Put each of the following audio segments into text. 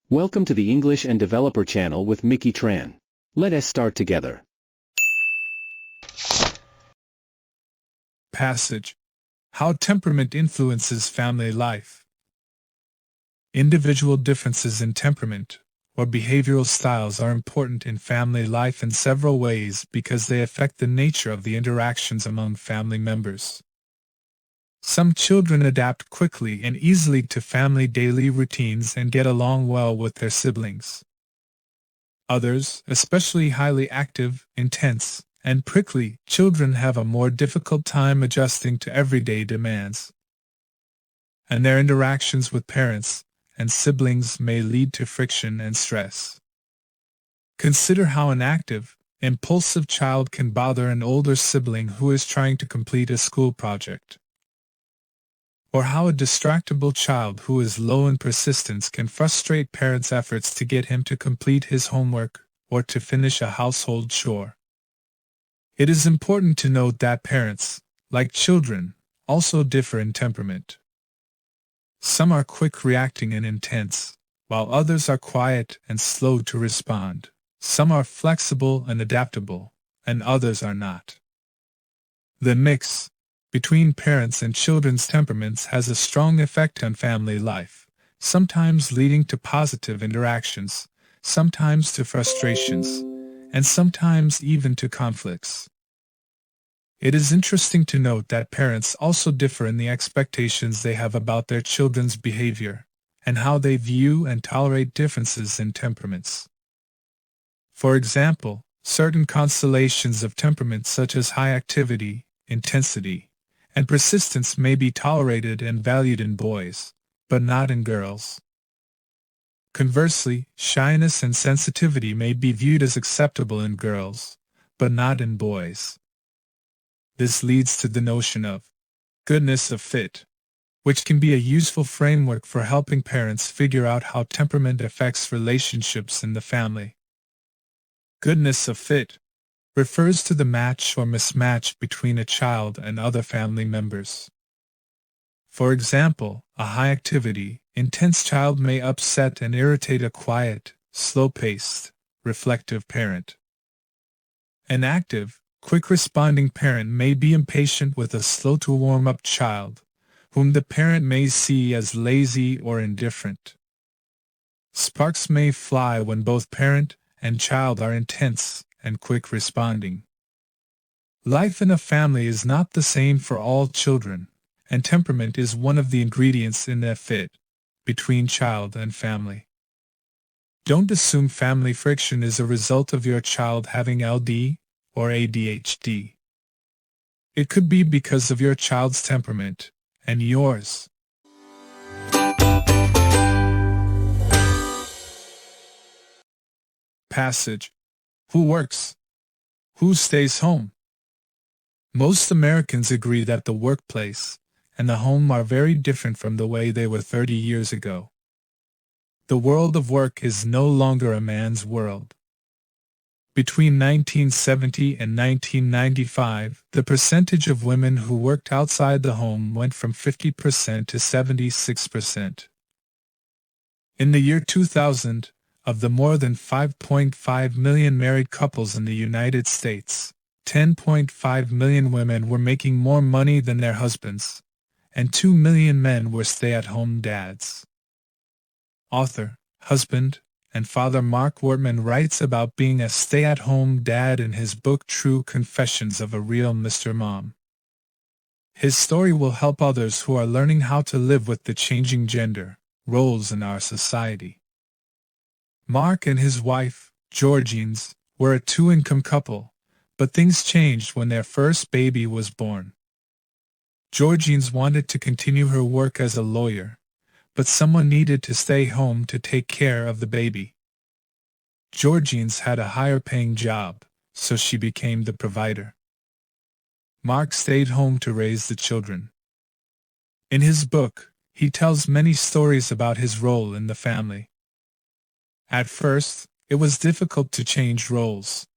Welcome to the English and Developer channel with Miki Tran. Let us start together. Passage: How temperament influences family life. Individual differences in temperament or behavioral styles are important in family life in several ways because they affect the nature of the interactions among family members. Some children adapt quickly and easily to family daily routines and get along well with their siblings. Others, especially highly active, intense, and prickly children, have a more difficult time adjusting to everyday demands. And their interactions with parents and siblings may lead to friction and stress. Consider how an active, impulsive child can bother an older sibling who is trying to complete a school project. Or how a distractible child who is low in persistence can frustrate parents' efforts to get him to complete his homework or to finish a household chore. It is important to note that parents, like children, also differ in temperament. Some are quick reacting and intense, while others are quiet and slow to respond. Some are flexible and adaptable, and others are not. The mix between parents' and children's temperaments has a strong effect on family life, sometimes leading to positive interactions, sometimes to frustrations, and sometimes even to conflicts. It is interesting to note that parents also differ in the expectations they have about their children's behavior, and how they view and tolerate differences in temperaments. For example, certain constellations of temperament such as high activity, intensity, and persistence may be tolerated and valued in boys, but not in girls. Conversely, shyness and sensitivity may be viewed as acceptable in girls, but not in boys. This leads to the notion of goodness of fit, which can be a useful framework for helping parents figure out how temperament affects relationships in the family. Goodness of fit refers to the match or mismatch between a child and other family members. For example, a high-activity, intense child may upset and irritate a quiet, slow-paced, reflective parent. An active, quick-responding parent may be impatient with a slow-to-warm-up child, whom the parent may see as lazy or indifferent. Sparks may fly when both parent and child are intense and quick responding. Life in a family is not the same for all children, and temperament is one of the ingredients in that fit between child and family. Don't assume family friction is a result of your child having LD or ADHD. It could be because of your child's temperament and yours. Passage: Who works? Who stays home? Most Americans agree that the workplace and the home are very different from the way they were 30 years ago. The world of work is no longer a man's world. Between 1970 and 1995, the percentage of women who worked outside the home went from 50% to 76%. In the year 2000, of the more than 5.5 million married couples in the United States, 10.5 million women were making more money than their husbands, and 2 million men were stay-at-home dads. Author, husband, and father Mark Wortman writes about being a stay-at-home dad in his book True Confessions of a Real Mr. Mom. His story will help others who are learning how to live with the changing gender roles in our society. Mark and his wife, Georgines, were a two-income couple, but things changed when their first baby was born. Georgines wanted to continue her work as a lawyer, but someone needed to stay home to take care of the baby. Georgines had a higher-paying job, so she became the provider. Mark stayed home to raise the children. In his book, he tells many stories about his role in the family. At first, it was difficult to change roles.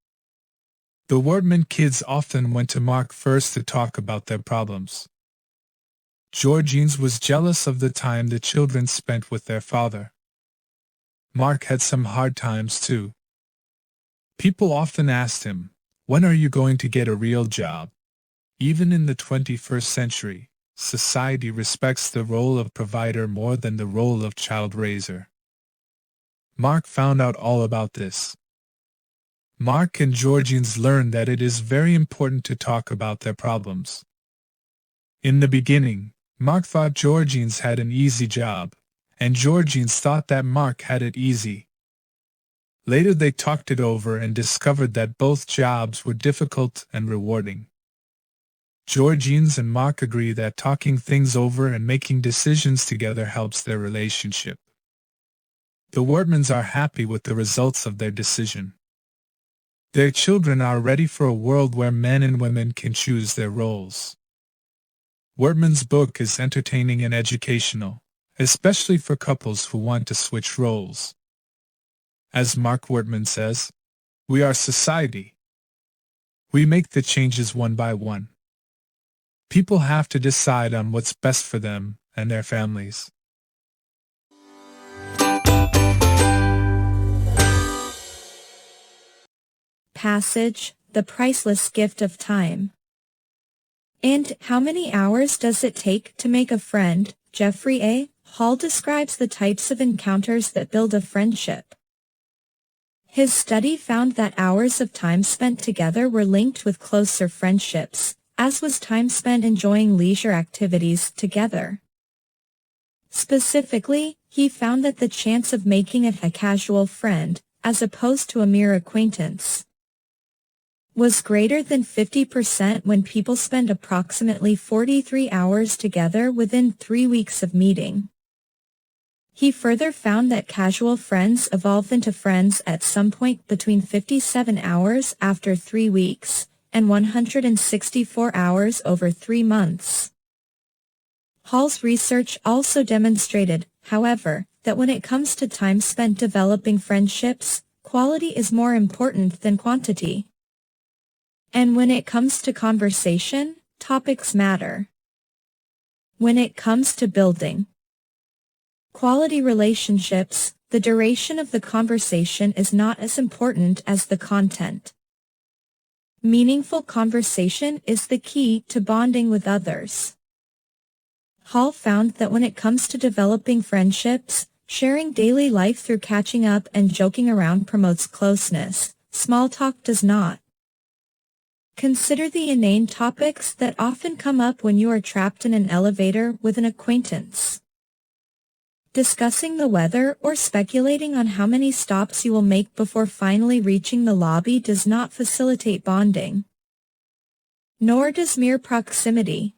The Wortman kids often went to Mark first to talk about their problems. Georgines was jealous of the time the children spent with their father. Mark had some hard times too. People often asked him, "When are you going to get a real job?" Even in the 21st century, society respects the role of provider more than the role of child raiser. Mark found out all about this. Mark and Georgians learned that it is very important to talk about their problems. In the beginning, Mark thought Georgians had an easy job, and Georgians thought that Mark had it easy. Later they talked it over and discovered that both jobs were difficult and rewarding. Georgians and Mark agree that talking things over and making decisions together helps their relationship. The Wortmans are happy with the results of their decision. Their children are ready for a world where men and women can choose their roles. Wortman's book is entertaining and educational, especially for couples who want to switch roles. As Mark Wortman says, "We are society. We make the changes one by one. People have to decide on what's best for them and their families." Passage, The Priceless Gift of Time. And how many hours does it take to make a friend? Jeffrey A. Hall describes the types of encounters that build a friendship. His study found that hours of time spent together were linked with closer friendships, as was time spent enjoying leisure activities together. Specifically, he found that the chance of making it a casual friend, as opposed to a mere acquaintance, was greater than 50% when people spend approximately 43 hours together within 3 weeks of meeting. He further found that casual friends evolve into friends at some point between 57 hours after 3 weeks and 164 hours over 3 months. Hall's research also demonstrated, however, that when it comes to time spent developing friendships, quality is more important than quantity. And when it comes to conversation, topics matter. When it comes to building quality relationships, the duration of the conversation is not as important as the content. Meaningful conversation is the key to bonding with others. Hall found that when it comes to developing friendships, sharing daily life through catching up and joking around promotes closeness. Small talk does not. Consider the inane topics that often come up when you are trapped in an elevator with an acquaintance. Discussing the weather or speculating on how many stops you will make before finally reaching the lobby does not facilitate bonding. Nor does mere proximity.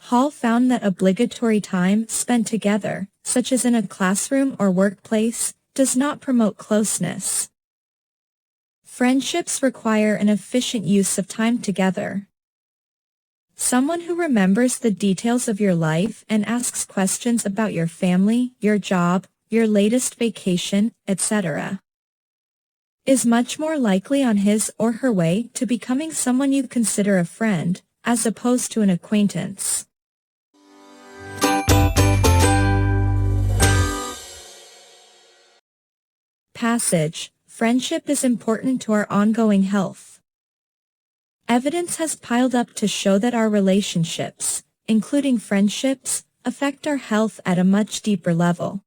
Hall found that obligatory time spent together, such as in a classroom or workplace, does not promote closeness. Friendships require an efficient use of time together. Someone who remembers the details of your life and asks questions about your family, your job, your latest vacation, etc., is much more likely on his or her way to becoming someone you consider a friend, as opposed to an acquaintance. Passage, Friendship is important to our ongoing health. Evidence has piled up to show that our relationships, including friendships, affect our health at a much deeper level.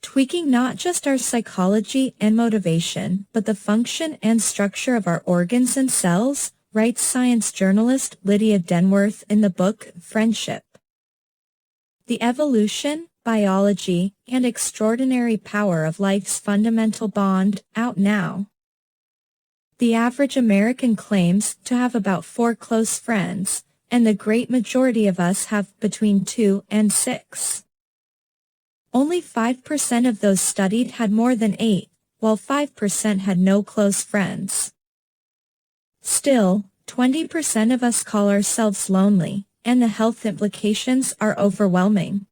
Tweaking not just our psychology and motivation, but the function and structure of our organs and cells, writes science journalist Lydia Denworth in the book Friendship. The evolution, biology, and extraordinary power of life's fundamental bond, out now. The average American claims to have about 4 close friends, and the great majority of us have between 2 and 6. Only 5% of those studied had more than 8, while 5% had no close friends. Still, 20% of us call ourselves lonely, and the health implications are overwhelming.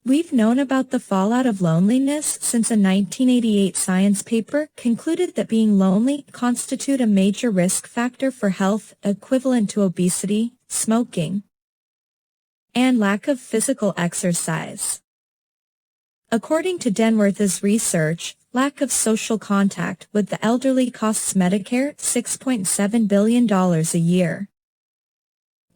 We've known about the fallout of loneliness since a 1988 science paper concluded that being lonely constitutes a major risk factor for health, equivalent to obesity, smoking, and lack of physical exercise. According to Denworth's research, lack of social contact with the elderly costs Medicare $6.7 billion a year.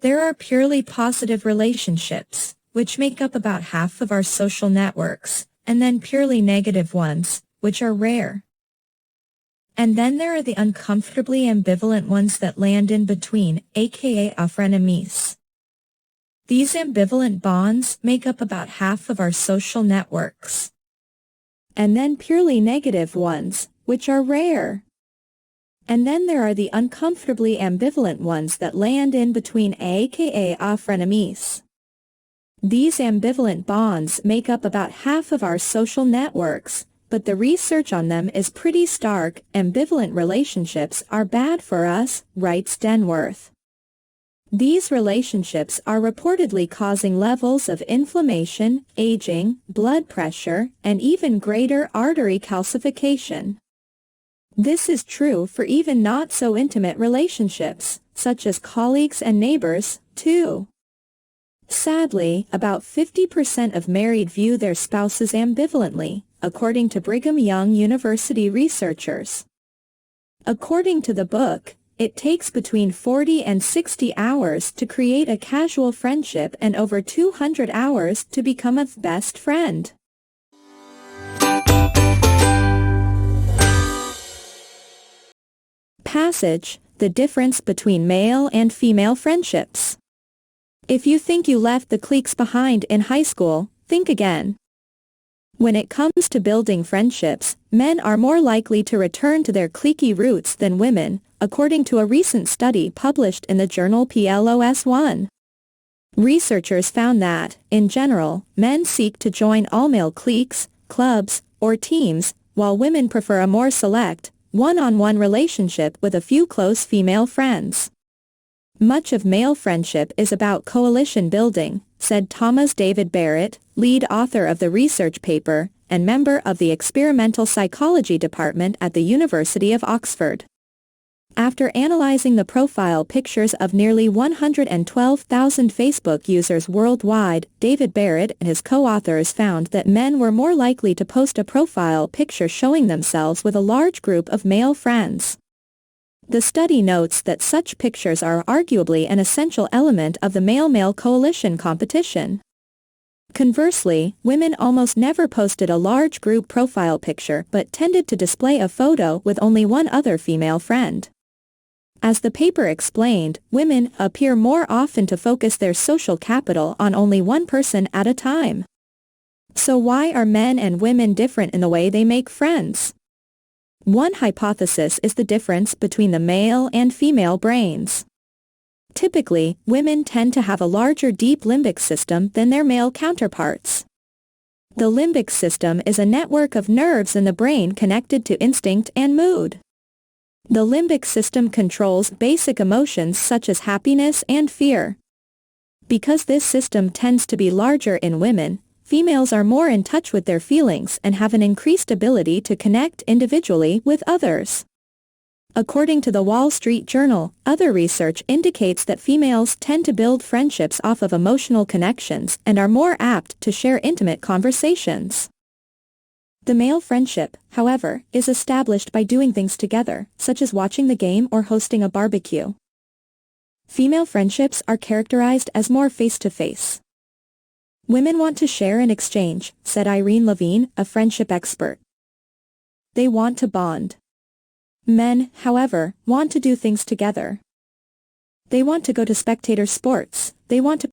There are purely positive relationships, which make up about half of our social networks, and then purely negative ones, which are rare. And then there are the uncomfortably ambivalent ones that land in between, aka frenemies. These ambivalent bonds make up about half of our social networks. And then purely negative ones, which are rare. And then there are the uncomfortably ambivalent ones that land in between, aka frenemies. These ambivalent bonds make up about half of our social networks, but the research on them is pretty stark. Ambivalent relationships are bad for us, writes Denworth. These relationships are reportedly causing levels of inflammation, aging, blood pressure, and even greater artery calcification. This is true for even not so intimate relationships, such as colleagues and neighbors, too. Sadly, about 50% of married view their spouses ambivalently, according to Brigham Young University researchers. According to the book, it takes between 40 and 60 hours to create a casual friendship and over 200 hours to become a best friend. Passage: The difference between male and female friendships. If you think you left the cliques behind in high school, think again. When it comes to building friendships, men are more likely to return to their cliquey roots than women, according to a recent study published in the journal PLOS One. Researchers found that, in general, men seek to join all-male cliques, clubs, or teams, while women prefer a more select, one-on-one relationship with a few close female friends. Much of male friendship is about coalition building, said Thomas David Barrett, lead author of the research paper, and member of the experimental psychology department at the University of Oxford. After analyzing the profile pictures of nearly 112,000 Facebook users worldwide, David Barrett and his co-authors found that men were more likely to post a profile picture showing themselves with a large group of male friends. The study notes that such pictures are arguably an essential element of the male-male coalition competition. Conversely, women almost never posted a large group profile picture but tended to display a photo with only one other female friend. As the paper explained, women appear more often to focus their social capital on only one person at a time. So why are men and women different in the way they make friends? One hypothesis is the difference between the male and female brains. Typically, women tend to have a larger deep limbic system than their male counterparts. The limbic system is a network of nerves in the brain connected to instinct and mood. The limbic system controls basic emotions such as happiness and fear. Because this system tends to be larger in women, females are more in touch with their feelings and have an increased ability to connect individually with others. According to the Wall Street Journal, other research indicates that females tend to build friendships off of emotional connections and are more apt to share intimate conversations. The male friendship, however, is established by doing things together, such as watching the game or hosting a barbecue. Female friendships are characterized as more face-to-face. Women want to share and exchange, said Irene Levine, a friendship expert. They want to bond. Men, however, want to do things together. They want to go to spectator sports, they want to